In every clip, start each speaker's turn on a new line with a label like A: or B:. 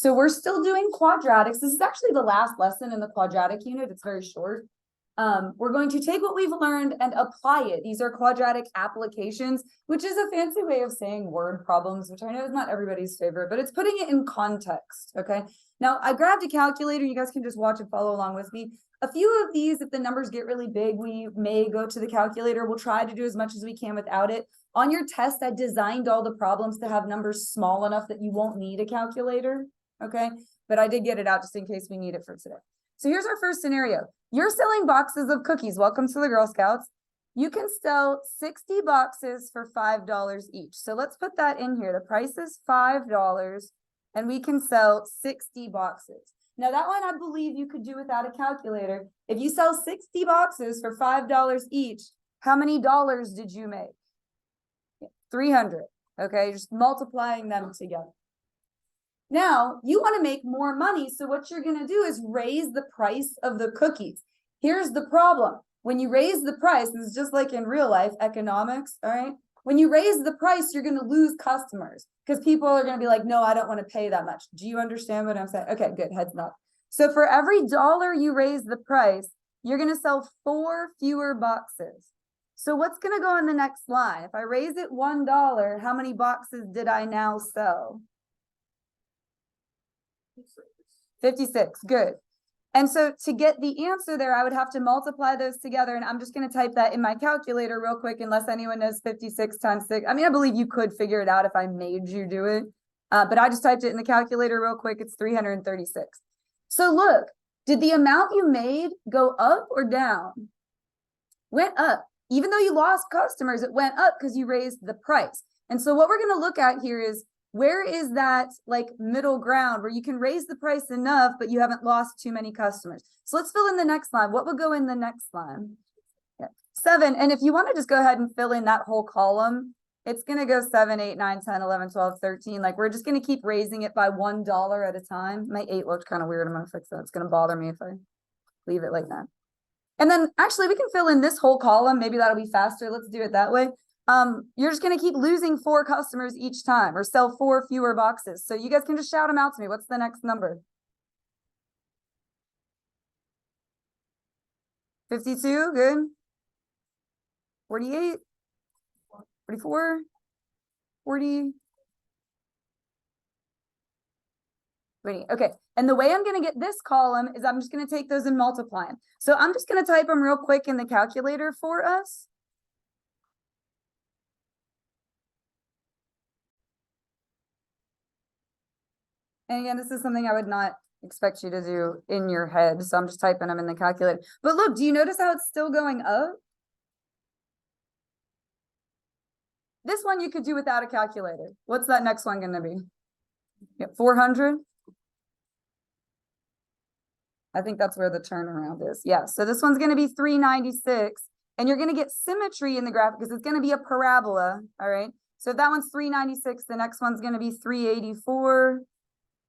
A: So we're still doing quadratics. This is actually the last lesson in the quadratic unit. It's very short. We're going to take what we've learned and apply it. These are quadratic applications, which is a fancy way of saying word problems, which I know is not everybody's favorite, but it's putting it in context, okay? Now, I grabbed a calculator. You guys can just watch and follow along with me. A few of these, if the numbers get really big, we may go to the calculator. We'll try to do as much as we can without it. On your test, I designed all the problems to have numbers small enough that you won't need a calculator, okay? But I did get it out just in case we need it for today. So here's our first scenario. You're selling boxes of cookies. Welcome to the Girl Scouts. You can sell 60 boxes for $5 each. So let's put that in here. The price is $5 and we can sell 60 boxes. Now that one I believe you could do without a calculator. If you sell 60 boxes for $5 each, how many dollars did you make? 300. Okay, just multiplying them together. Now, you want to make more money, so what you're going to do is raise the price of the cookies. Here's the problem. When you raise the price, this is just like in real life economics, all right? When you raise the price, you're going to lose customers because people are going to be like, no, I don't want to pay that much. Do you understand what I'm saying? Okay, good, heads nod. So for every dollar you raise the price, you're going to sell 4 fewer boxes. So what's going to go in the next line? If I raise it $1, how many boxes did I now sell? 56, good. And so to get the answer there, I would have to multiply those together. And I'm just going to type that in my calculator real quick, unless anyone knows 56 times 6. I mean, I believe you could figure it out if I made you do it. But I just typed it in the calculator real quick. It's 336. So look, did the amount you made go up or down? Went up. Even though you lost customers, it went up because you raised the price. And so what we're going to look at here is, where is that like middle ground where you can raise the price enough, but you haven't lost too many customers? So let's fill in the next line. What would go in the next line? Yeah. 7. And if you want to just go ahead and fill in that whole column, it's going to go 7, 8, 9, 10, 11, 12, 13. Like we're just going to keep raising it by $1 at a time. My 8 looked kind of weird. I'm going to fix that. It's going to bother me if I leave it like that. And then actually we can fill in this whole column. Maybe that'll be faster. Let's do it that way. You're just going to keep losing 4 customers each time or sell 4 fewer boxes. So you guys can just shout them out to me. What's the next number? 52, good. 48, 44, 40. Okay. And the way I'm going to get this column is I'm just going to take those and multiply them. So I'm just going to type them real quick in the calculator for us. And again, this is something I would not expect you to do in your head. So I'm just typing them in the calculator. But look, do you notice how it's still going up? This one you could do without a calculator. What's that next one going to be? Yeah, 400. I think that's where the turnaround is. Yeah. So this one's going to be 396. And you're going to get symmetry in the graph because it's going to be a parabola. All right. So if that one's 396, the next one's going to be 384.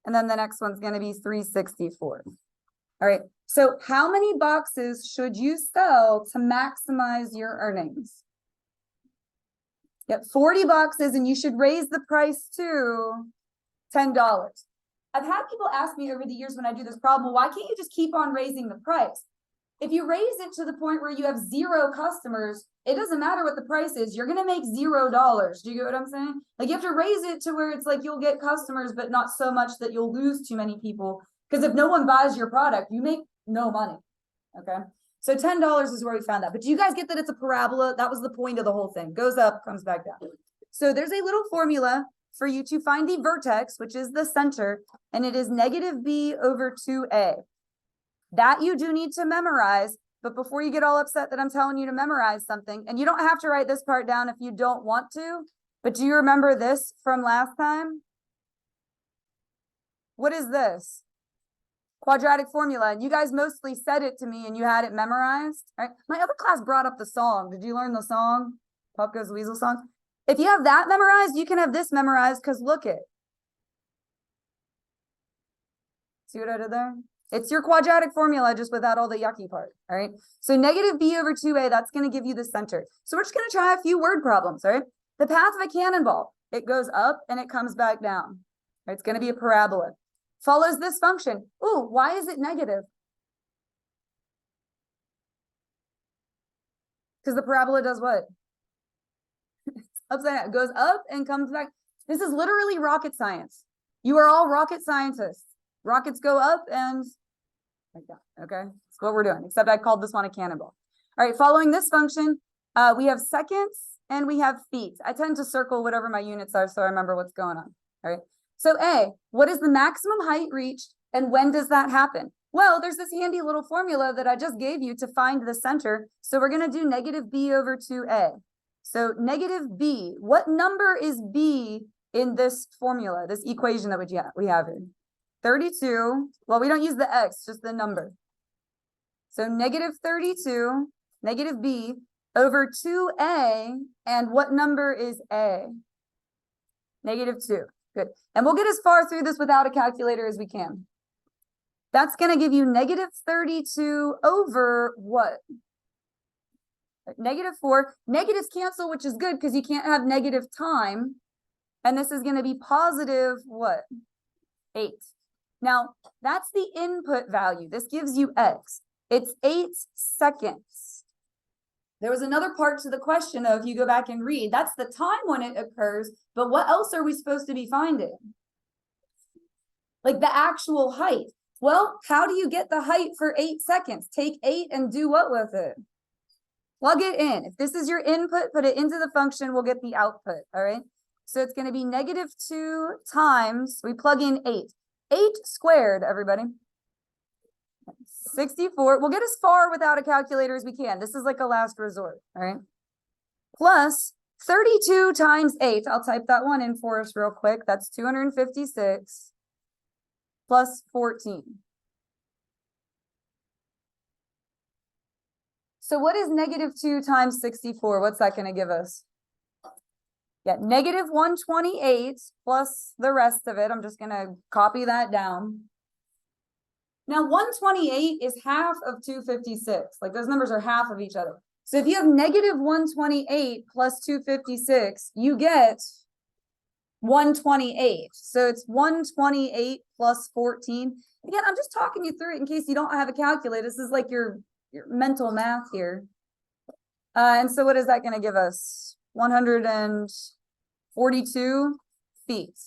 A: And then the next one's going to be 364. All right. So how many boxes should you sell to maximize your earnings? Yep, 40 boxes, and you should raise the price to $10. I've had people ask me over the years when I do this problem, why can't you just keep on raising the price? If you raise it to the point where you have 0 customers, it doesn't matter what the price is. You're going to make $0. Do you get what I'm saying? Like you have to raise it to where it's like you'll get customers, but not so much that you'll lose too many people. Because if no one buys your product, you make no money. Okay. So $10 is where we found that. But do you guys get that it's a parabola? That was the point of the whole thing. Goes up, comes back down. So there's a little formula for you to find the vertex, which is the center, and it is -b over 2a. That you do need to memorize, but before you get all upset that I'm telling you to memorize something, and you don't have to write this part down if you don't want to, but do you remember this from last time? What is this? Quadratic formula. And you guys mostly said it to me and you had it memorized. All right. My other class brought up the song. Did you learn the song? Pop Goes the Weasel song? If you have that memorized, you can have this memorized because look it. See what I did there? It's your quadratic formula, just without all the yucky part, all right? So -b over 2a, that's going to give you the center. So we're just going to try a few word problems, all right? The path of a cannonball, it goes up and it comes back down. Right? It's going to be a parabola. follows this function. Ooh, why is it negative? Because the parabola does what? Upside down. It goes up and comes back. This is literally rocket science. You are all rocket scientists. Rockets go up and like that. Okay, that's what we're doing. Except I called this one a cannonball. All right, following this function, we have seconds and we have feet. I tend to circle whatever my units are so I remember what's going on. All right. So A, what is the maximum height reached and when does that happen? Well, there's this handy little formula that I just gave you to find the center. So we're going to do negative B over 2A. So negative B, what number is B in this formula, this equation that we have here? 32. Well, we don't use the X, just the number. So negative 32, negative B over 2A. And what number is A? Negative 2. Good. And we'll get as far through this without a calculator as we can. That's going to give you negative 32 over what? Negative 4. Negatives cancel, which is good because you can't have negative time. And this is going to be positive what? 8. Now, that's the input value. This gives you X. It's 8 seconds. There was another part to the question, though, if you go back and read. That's the time when it occurs, but what else are we supposed to be finding? Like the actual height. Well, how do you get the height for 8 seconds? Take 8 and do what with it? Plug it in. If this is your input, put it into the function, we'll get the output, all right? So it's going to be negative 2 times, we plug in 8. 8 squared, everybody. 64. We'll get as far without a calculator as we can. This is like a last resort, all right? Plus 32 times 8. I'll type that one in for us real quick. That's 256 plus 14. So what is negative 2 times 64? What's that going to give us? Yeah, negative 128 plus the rest of it. I'm just going to copy that down. Now, 128 is half of 256. Like those numbers are half of each other. So if you have negative 128 plus 256, you get 128. So it's 128 plus 14. Again, I'm just talking you through it in case you don't have a calculator. This is like your mental math here. And so what is that going to give us? 142 feet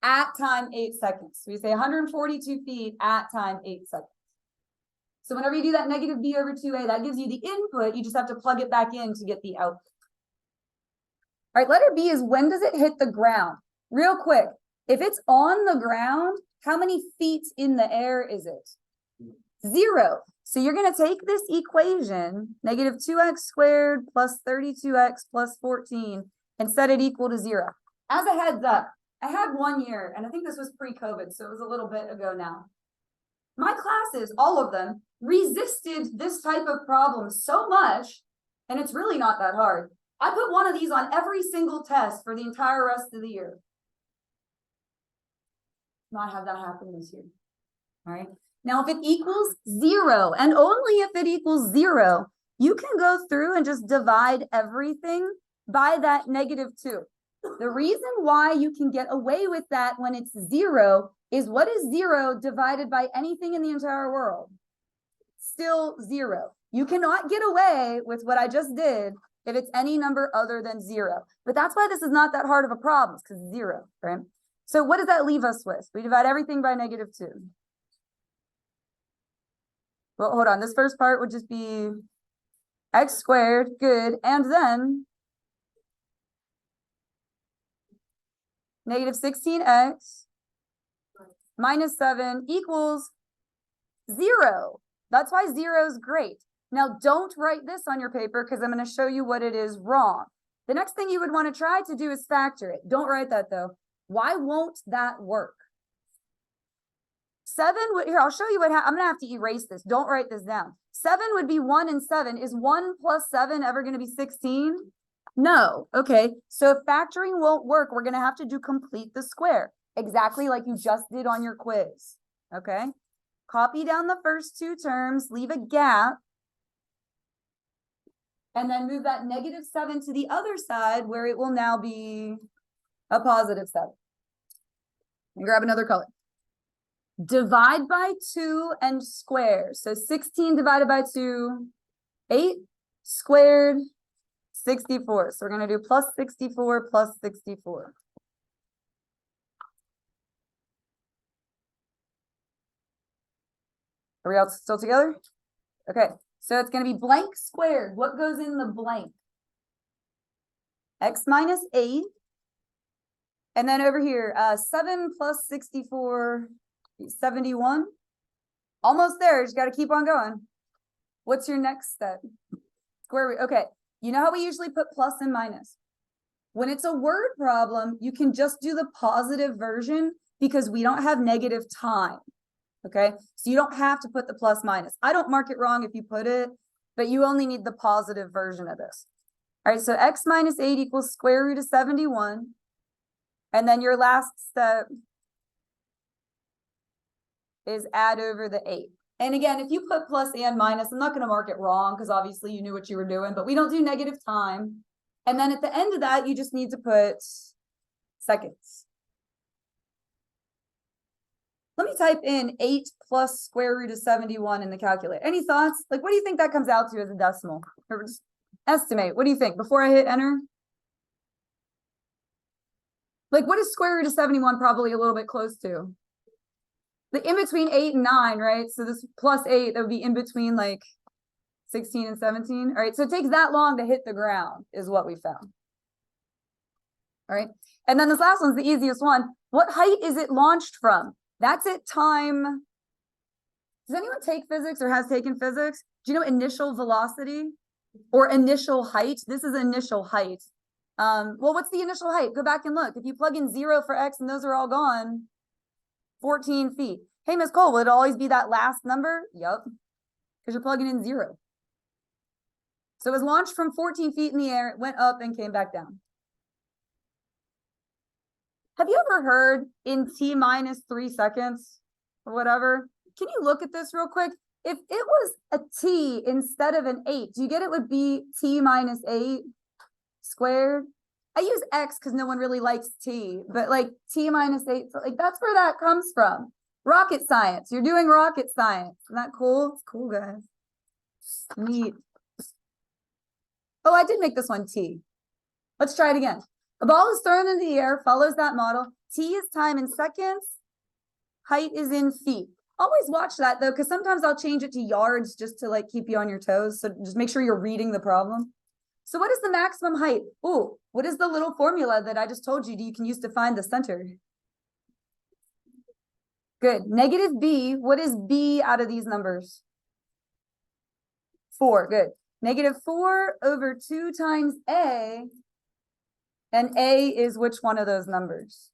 A: at time 8 seconds. So we say 142 feet at time 8 seconds. So whenever you do that negative B over 2A, that gives you the input. You just have to plug it back in to get the output. All right, letter B is when does it hit the ground? Real quick, if it's on the ground, how many feet in the air is it? 0. So you're going to take this equation, negative 2x squared plus 32x plus 14, and set it equal to 0. As a heads up, I had one year, and I think this was pre-COVID, so it was a little bit ago now. My classes, all of them, resisted this type of problem so much, and it's really not that hard. I put one of these on every single test for the entire rest of the year. Not have that happen this year. All right. Now, if it equals 0, and only if it equals 0, you can go through and just divide everything by that negative 2. The reason why you can get away with that when it's 0 is what is 0 divided by anything in the entire world? Still 0. You cannot get away with what I just did if it's any number other than 0. But that's why this is not that hard of a problem, because 0, right? So what does that leave us with? We divide everything by negative 2. Well, hold on. This first part would just be x squared, good, and then negative 16x minus 7 equals 0. That's why 0 is great. Now, don't write this on your paper because I'm going to show you what it is wrong. The next thing you would want to try to do is factor it. Don't write that, though. Why won't that work? 7 would, here, I'll show you what, I'm going to have to erase this. Don't write this down. 7 would be 1 and 7. Is 1 plus 7 ever going to be 16? No. Okay. So if factoring won't work, we're going to have to do complete the square. Exactly like you just did on your quiz. Okay. Copy down the first 2 terms, leave a gap, and then move that negative 7 to the other side where it will now be a positive 7. And grab another color. Divide by 2 and square. So 16 divided by 2, 8 squared, 64. So we're going to do plus 64 plus 64. Are we all still together? Okay, so it's going to be blank squared. What goes in the blank? X minus 8. And then over here, 7 plus 64, 71. Almost there, just got to keep on going. What's your next step? Square root. Okay, you know how we usually put plus and minus? When it's a word problem, you can just do the positive version because we don't have negative time. Okay, so you don't have to put the plus minus. I don't mark it wrong if you put it, but you only need the positive version of this. All right, so x minus 8 equals square root of 71. And then your last step is add over the 8. And again, if you put plus and minus, I'm not going to mark it wrong because obviously you knew what you were doing, but we don't do negative time. And then at the end of that, you just need to put seconds. Let me type in 8 plus square root of 71 in the calculator. Any thoughts? Like, what do you think that comes out to as a decimal? Or just estimate. What do you think before I hit enter? Like, what is square root of 71 probably a little bit close to? The in between 8 and 9, right? So this plus 8, that would be in between like 16 and 17. All right, so it takes that long to hit the ground is what we found. All right, and then this last one's the easiest one. What height is it launched from? That's at time. Does anyone take physics or has taken physics? Do you know initial velocity or initial height? This is initial height. Well, what's the initial height? Go back and look. If you plug in 0 for x and those are all gone, 14 feet. Hey, Miss Cole, will it always be that last number? Yep, because you're plugging in 0. So it was launched from 14 feet in the air, it went up and came back down. Have you ever heard in t minus 3 seconds or whatever? Can you look at this real quick? If it was a t instead of an 8, do you get it would be t minus 8 squared? I use x because no one really likes t, but like t minus 8, so like that's where that comes from. Rocket science. You're doing rocket science. Isn't that cool? It's cool, guys. Neat. Oh, I did make this one t. Let's try it again. A ball is thrown into the air, follows that model. T is time in seconds. Height is in feet. Always watch that though, because sometimes I'll change it to yards just to like keep you on your toes. So just make sure you're reading the problem. So what is the maximum height? Oh, what is the little formula that I just told you you can use to find the center? Good. Negative b. What is b out of these numbers? 4. Good. Negative 4 over 2 times a. And a is which one of those numbers?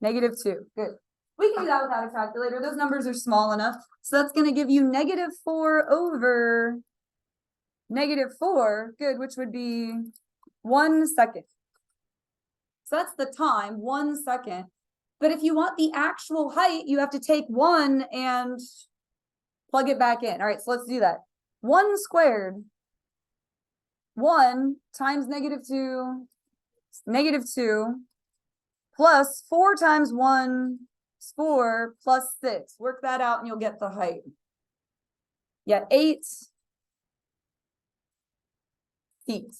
A: Negative 2. Good. We can do that without a calculator. Those numbers are small enough. So that's going to give you negative 4 over negative 4. Good, which would be 1 second. So that's the time, 1 second. But if you want the actual height, you have to take 1 and plug it back in. All right, so let's do that. 1 squared. 1 times negative 2. Negative 2 plus 4 times 1 is 4 plus 6. Work that out and you'll get the height. Yeah, 8 feet.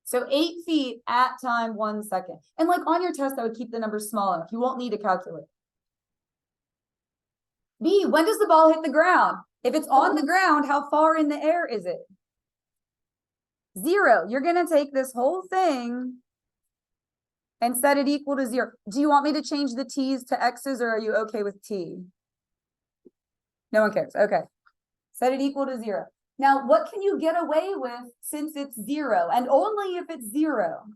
A: So 8 feet at time 1 second. And like on your test, I would keep the numbers small enough. You won't need a calculator. B, when does the ball hit the ground? If it's on the ground, how far in the air is it? 0. You're going to take this whole thing and set it equal to 0. Do you want me to change the t's to x's or are you okay with t? No one cares. Okay. Set it equal to 0. Now, what can you get away with since it's 0 and only if it's 0?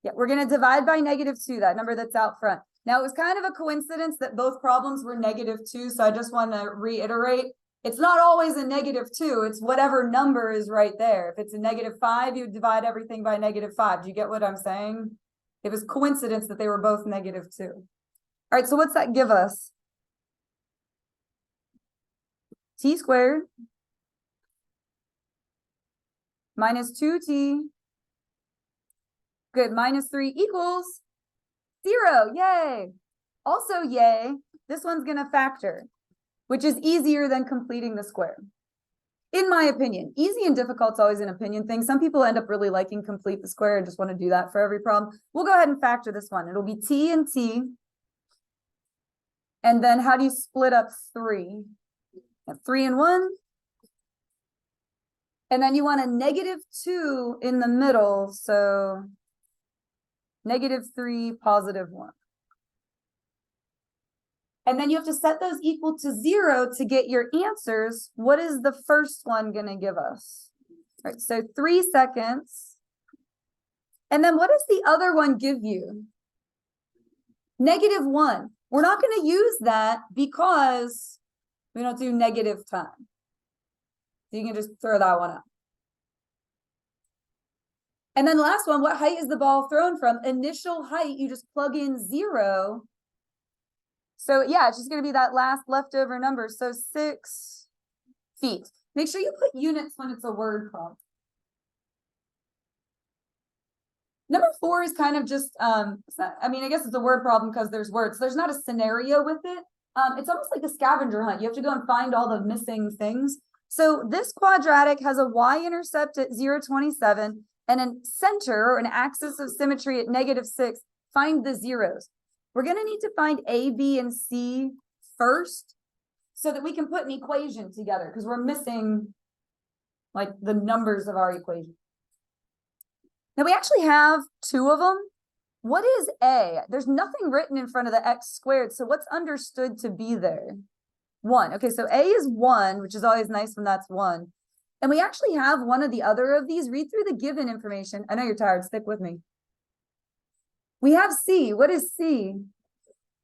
A: Yeah, we're going to divide by negative 2, that number that's out front. Now, it was kind of a coincidence that both problems were negative 2, so I just want to reiterate. It's not always a negative 2. It's whatever number is right there. If it's a negative 5, you divide everything by negative 5. Do you get what I'm saying? It was coincidence that they were both negative 2. All right, so what's that give us? T squared minus 2t Good, -3 equals 0, yay. Also, yay, this one's gonna factor, which is easier than completing the square. In my opinion, easy and difficult is always an opinion thing. Some people end up really liking complete the square and just want to do that for every problem. We'll go ahead and factor this one. It'll be t and t. And then how do you split up 3? 3 and 1. And then you want a -2 in the middle. So -3, +1. And then you have to set those equal to 0 to get your answers. What is the first one going to give us? All right, so 3 seconds. And then what does the other one give you? -1. We're not going to use that because we don't do negative time. So you can just throw that one out. And then the last one, what height is the ball thrown from? Initial height, you just plug in 0. So yeah, it's just going to be that last leftover number. So 6 feet. Make sure you put units when it's a word problem. Number 4 is kind of just, I mean, I guess it's a word problem because there's words. There's not a scenario with it. It's almost like a scavenger hunt. You have to go and find all the missing things. So this quadratic has a y-intercept at 0.27 and a center or an axis of symmetry at -6. Find the zeros. We're going to need to find A, B, and C first so that we can put an equation together because we're missing like the numbers of our equation. Now we actually have 2 of them. What is A? There's nothing written in front of the x squared. So what's understood to be there? 1. Okay, so A is 1, which is always nice when that's 1. And we actually have one or the other of these. Read through the given information. I know you're tired. Stick with me. We have C. What is C?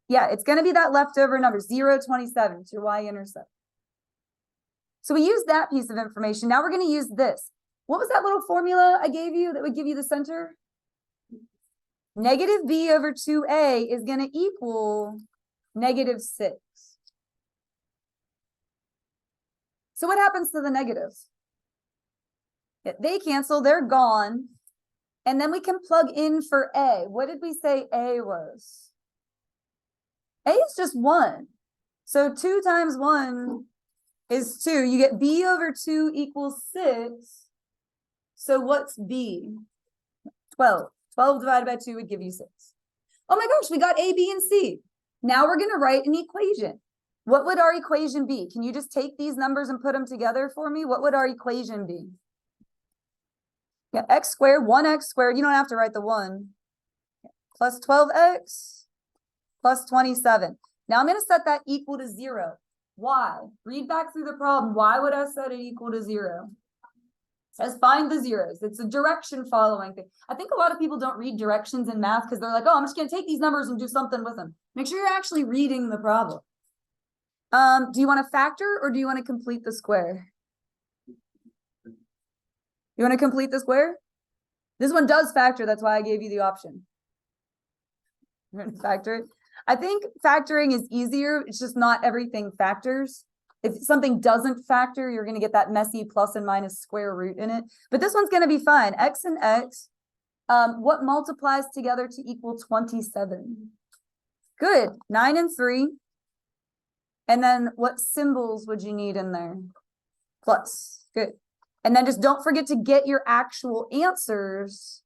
A: Yeah, it's going to be that leftover number, 0.27. It's your y-intercept. So we use that piece of information. Now we're going to use this. What was that little formula I gave you that would give you the center? -b over 2a is going to equal -6. So what happens to the negatives? They cancel, they're gone. And then we can plug in for A. What did we say A was? A is just 1. So 2 times 1 is 2. You get B over 2 equals 6. So what's B? 12. 12 divided by 2 would give you 6. Oh my gosh, we got A, B, and C. Now we're going to write an equation. What would our equation be? Can you just take these numbers and put them together for me? What would our equation be? Yeah, x squared, 1x squared. You don't have to write the 1. Plus 12x plus 27. Now I'm going to set that equal to 0. Why? Read back through the problem. Why would I set it equal to 0? It says find the zeros. It's a direction following thing. I think a lot of people don't read directions in math because they're like, oh, I'm just going to take these numbers and do something with them. Make sure you're actually reading the problem. Do you want to factor or do you want to complete the square? You want to complete the square? This one does factor. That's why I gave you the option. You're going to factor it. I think factoring is easier. It's just not everything factors. If something doesn't factor, you're going to get that messy plus and minus square root in it. But this one's going to be fine. X and X. What multiplies together to equal 27? Good. 9 and 3. And then what symbols would you need in there? Plus. Good. And then just don't forget to get your actual answers.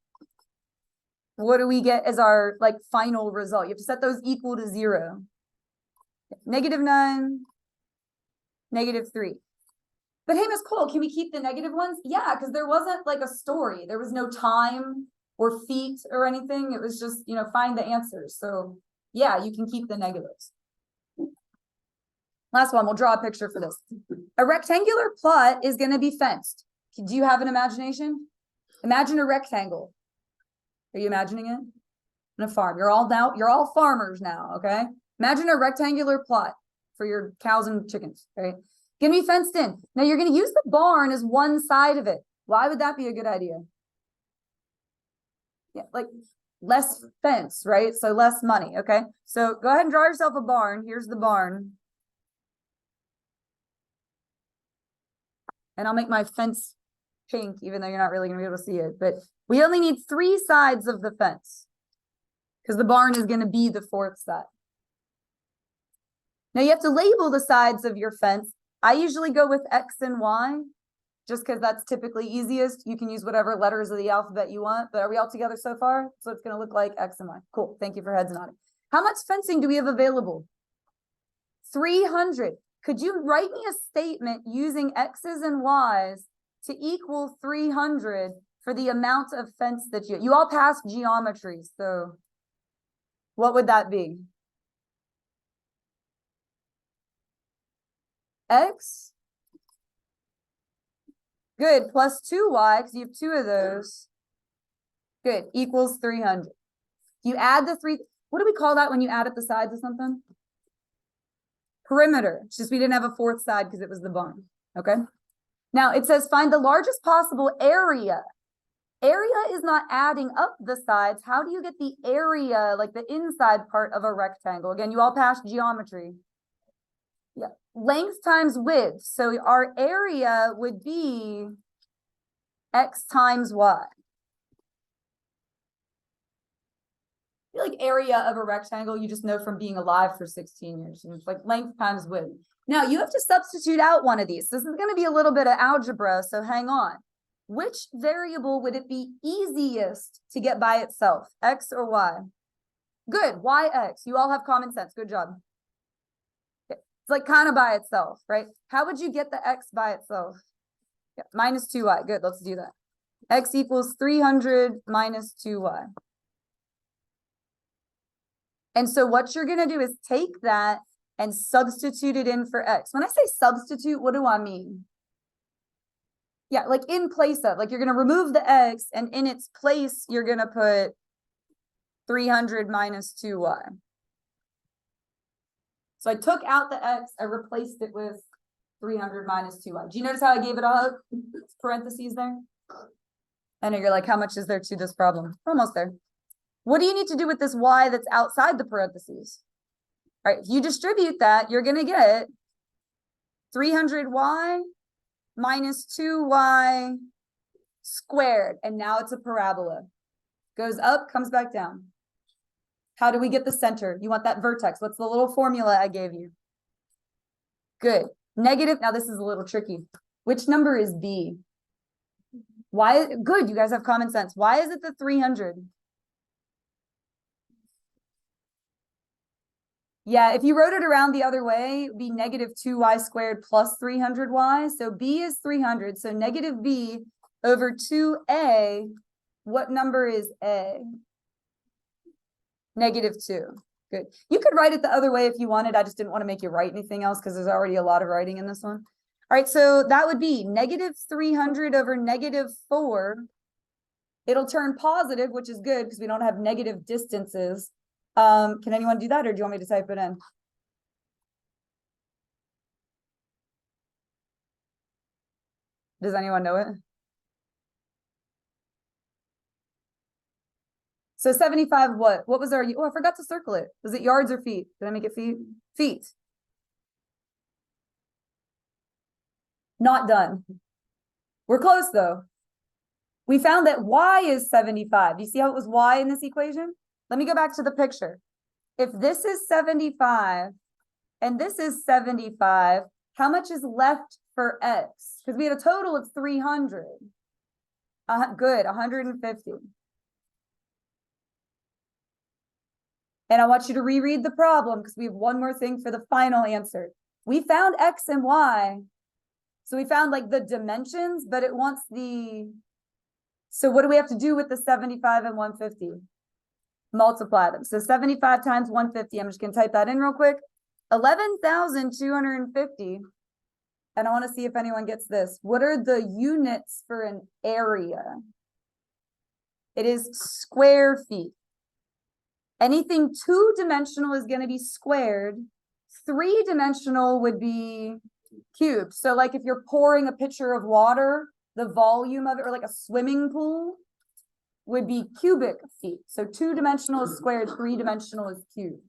A: What do we get as our like final result? You have to set those equal to 0. -9, -3. But hey, Miss Cole, can we keep the negative ones? Yeah, because there wasn't like a story. There was no time or feet or anything. It was just, you know, find the answers. So yeah, you can keep the negatives. Last one, we'll draw a picture for this. A rectangular plot is going to be fenced. Do you have an imagination? Imagine a rectangle. Are you imagining it? On a farm. You're all farmers now, okay? Imagine a rectangular plot for your cows and chickens, right? Gonna be fenced in. Now you're gonna use the barn as one side of it. Why would that be a good idea? Yeah, like less fence, right? So less money, okay? So go ahead and draw yourself a barn. Here's the barn. And I'll make my fence pink, even though you're not really gonna be able to see it, but we only need 3 sides of the fence because the barn is gonna be the 4th side. Now you have to label the sides of your fence. I usually go with X and Y, just because that's typically easiest. You can use whatever letters of the alphabet you want, but are we all together so far? So it's gonna look like X and Y. Cool, thank you for heads nodding. How much fencing do we have available? 300. Could you write me a statement using X's and Y's to equal 300 for the amount of fence that you all passed geometry, so what would that be? X, good, plus 2y, because you have 2 of those, good, equals 300. You add the 3, what do we call that when you add up the sides of something? Perimeter. It's just we didn't have a 4th side because it was the barn. Okay. Now it says find the largest possible area. Area is not adding up the sides. How do you get the area, like the inside part of a rectangle? Again, you all passed geometry. Yeah. Length times width. So our area would be X times Y. I feel like area of a rectangle, you just know from being alive for 16 years. And it's like length times width. Now you have to substitute out one of these. This is going to be a little bit of algebra, so hang on. Which variable would it be easiest to get by itself, X or Y? Good, YX. You all have common sense. Good job. Okay. It's like kind of by itself, right? How would you get the X by itself? Yeah, minus 2Y. Good, let's do that. X equals 300 minus 2Y. And so what you're going to do is take that and substitute it in for X. When I say substitute, what do I mean? Yeah, like in place of, like you're going to remove the X and in its place, you're going to put 300 minus 2Y. So I took out the X, I replaced it with 300 minus 2Y. Do you notice how I gave it all parentheses there? I know you're like, how much is there to this problem? We're almost there. What do you need to do with this Y that's outside the parentheses? All right, if you distribute that, you're going to get 300Y minus 2Y squared. And now it's a parabola. Goes up, comes back down. How do we get the center? You want that vertex. What's the little formula I gave you? Good. Negative. Now this is a little tricky. Which number is B? Why? Good. You guys have common sense. Why is it the 300? Yeah, if you wrote it around the other way, it would be negative 2Y squared plus 300Y. So B is 300. So negative B over 2A. What number is A? Negative 2. Good. You could write it the other way if you wanted. I just didn't want to make you write anything else because there's already a lot of writing in this one. All right, so that would be negative 300 over negative 4. It'll turn positive, which is good because we don't have negative distances. Can anyone do that, or do you want me to type it in? Does anyone know it? So 75, what was our, oh, I forgot to circle it. Was it yards or feet? Did I make it feet? Feet. Not done. We're close though. We found that Y is 75. Do you see how it was Y in this equation? Let me go back to the picture. If this is 75 and this is 75, how much is left for X? Because we had a total of 300. Good, 150. And I want you to reread the problem because we have one more thing for the final answer. We found X and Y. So we found like the dimensions, but it wants the, so what do we have to do with the 75 and 150? Multiply them. So 75 times 150, I'm just going to type that in real quick. 11,250. And I want to see if anyone gets this. What are the units for an area? It is square feet. Anything 2-dimensional is going to be squared. 3-dimensional would be cubed. So like if you're pouring a pitcher of water, the volume of it, or like a swimming pool, would be cubic feet. So 2-dimensional is squared, 3-dimensional is cubed.